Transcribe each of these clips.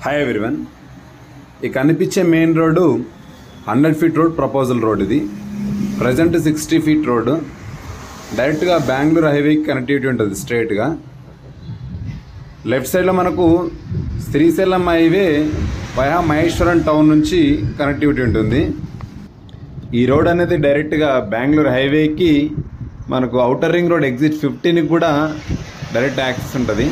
Hi everyone. ఈ కనిపించే main road 100 feet road proposal road. ఇది ప్రజెంట్ 60 ఫీట్ రోడ్డు. డైరెక్ట్గా బెంగళూరు హైవేకి కనెక్టివిటీ ఉంటుంది స్ట్రైట్గా. లెఫ్ట్ సైడ్లో మనకు Srisailam highway via Maheshwaram town నుంచి కనెక్టివిటీ ఉంటుంది. ఈ రోడ్ అనేది డైరెక్ట్గా బెంగళూరు హైవేకి మనకు ఔటర్ రింగ్ రోడ్ ఎగ్జిట్ 15కి కూడా డైరెక్ట్ యాక్సెస్ ఉంటుంది.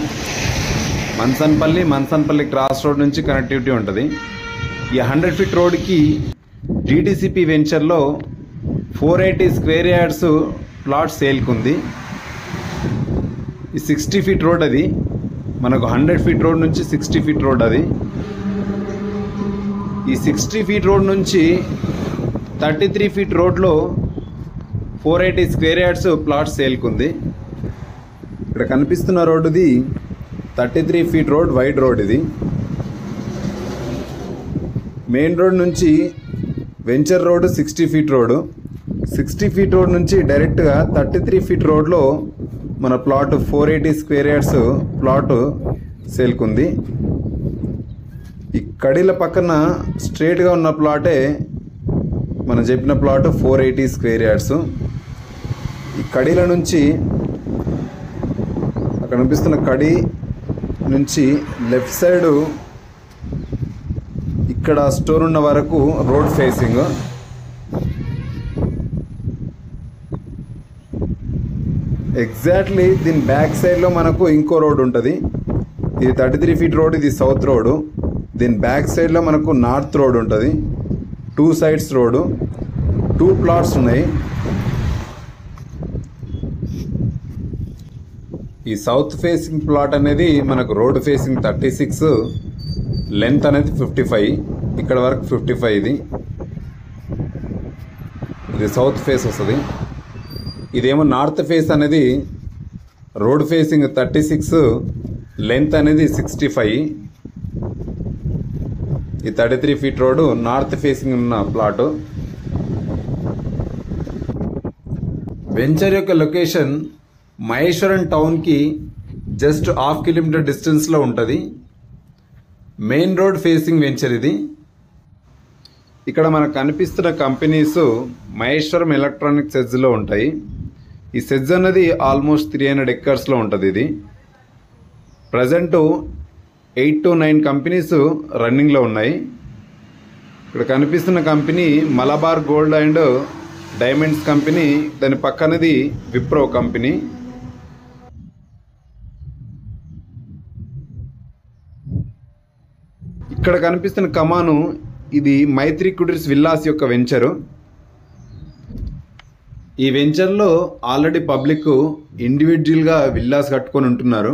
మన్సన్పల్లి క్రాస్ రోడ్ నుంచి కనెక్టివిటీ ఉంటుంది. ఈ 100 ఫీట్ రోడ్కి డిటిసిపి వెంచర్లో 480 స్క్వేర్ యార్డ్స్ ప్లాట్ సేల్కి ఉంది. ఈ 60 ఫీట్ రోడ్ అది మనకు 100 ఫీట్ రోడ్ నుంచి 60 ఫీట్ రోడ్ అది. ఈ 60 ఫీట్ రోడ్ నుంచి 33 ఫీట్ రోడ్లో 480 స్క్వేర్ యార్డ్స్ ప్లాట్ సేల్కి ఉంది. ఇక్కడ కనిపిస్తున్న రోడ్డుది 33 ఫీట్ రోడ్, వైడ్ రోడ్. ఇది మెయిన్ రోడ్ నుంచి venture road 60 feet road. 60 feet road నుంచి డైరెక్ట్గా 33 ఫీట్ రోడ్లో మన ప్లాట్ 480 స్క్వేర్ యార్డ్స్ ప్లాట్ సేల్కి ఉంది. ఈ కడీల పక్కన స్ట్రైట్గా ఉన్న ప్లాటే మనం చెప్పిన ప్లాట్ 480 స్క్వేర్ యార్డ్స్. ఈ కడీల నుంచి అక్కడ కనిపిస్తున్న కడీ నుంచి లెఫ్ట్ సైడ్ ఇక్కడ స్టోర్ ఉన్న వరకు రోడ్ ఫేసింగ్. ఎగ్జాక్ట్లీ దీని బ్యాక్ సైడ్లో మనకు ఇంకో రోడ్ ఉంటుంది. ఇది 33 ఫీట్ రోడ్, ఇది సౌత్ రోడ్. దీని బ్యాక్ సైడ్లో మనకు నార్త్ రోడ్ ఉంటుంది. 2 సైడ్స్ రోడ్, 2 ప్లాట్స్ ఉన్నాయి. ఈ సౌత్ ఫేసింగ్ ప్లాట్ అనేది మనకు రోడ్ ఫేసింగ్ 36, లెంత్ అనేది 55, ఇక్కడ వరకు 55. ఇది సౌత్ ఫేస్ వస్తుంది. ఇదేమో నార్త్ ఫేస్ అనేది రోడ్ ఫేసింగ్ 36, లెంత్ అనేది 65. ఈ 33 ఫీట్ రోడ్ నార్త్ ఫేసింగ్ ఉన్న ప్లాటు. వెంచర్ యొక్క లొకేషన్ మహేశ్వరం టౌన్కి జస్ట్ 1/2 కిలోమీటర్ డిస్టెన్స్లో ఉంటుంది. మెయిన్ రోడ్ ఫేసింగ్ వెంచర్ ఇది. ఇక్కడ మనకు కనిపిస్తున్న కంపెనీస్ మహేశ్వరం ఎలక్ట్రానిక్ సెజ్లో ఉంటాయి. ఈ సెజ్ అనేది ఆల్మోస్ట్ 300 ఎకర్స్లో ఉంటుంది. ఇది ప్రజెంట్ 8 to 9 కంపెనీస్ రన్నింగ్లో ఉన్నాయి. ఇక్కడ కనిపిస్తున్న company Malabar gold and diamonds company. దాని పక్కనది విప్రో కంపెనీ. ఇక్కడ కనిపిస్తున్న కమాను ఇది మైత్రి కుటీర్స్ విల్లాస్ యొక్క వెంచరు. ఈ వెంచర్లో ఆల్రెడీ పబ్లిక్ ఇండివిజువల్గా విల్లాస్ కట్టుకొని ఉంటున్నారు.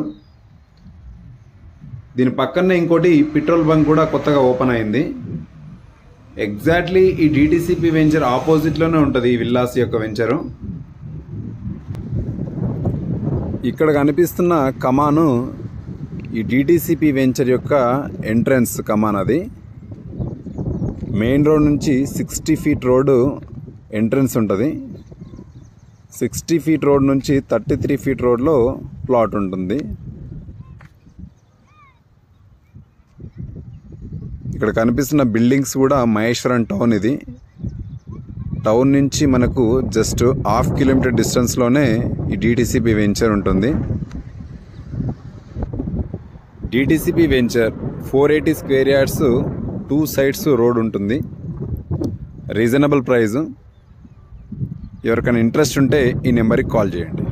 దీని పక్కనే ఇంకోటి పెట్రోల్ బంక్ కూడా కొత్తగా ఓపెన్ అయింది. ఎగ్జాక్ట్లీ ఈ డిటిసిపి వెంచర్ ఆపోజిట్లోనే ఉంటుంది ఈ విల్లాస్ యొక్క వెంచరు. ఇక్కడ కనిపిస్తున్న కమాను ఈ డిటిసిపి వెంచర్ యొక్క ఎంట్రన్స్ కమాన్. అది మెయిన్ రోడ్ నుంచి 60 ఫీట్ రోడ్ ఎంట్రన్స్ ఉంటుంది. 60 ఫీట్ రోడ్ నుంచి 33 ఫీట్ రోడ్లో ప్లాట్ ఉంటుంది. ఇక్కడ కనిపిస్తున్న బిల్డింగ్స్ కూడా మహేశ్వరం టౌన్. ఇది టౌన్ నుంచి మనకు జస్ట్ 1/2 కిలోమీటర్ డిస్టెన్స్లోనే ఈ డిటిసిపి వెంచర్ ఉంటుంది. DTCP venture 480 square yards, 2 sides road ఉంటుంది. Reasonable price. ఎవరికైనా ఇంట్రెస్ట్ ఉంటే ఈ నెంబర్కి కాల్ చేయండి.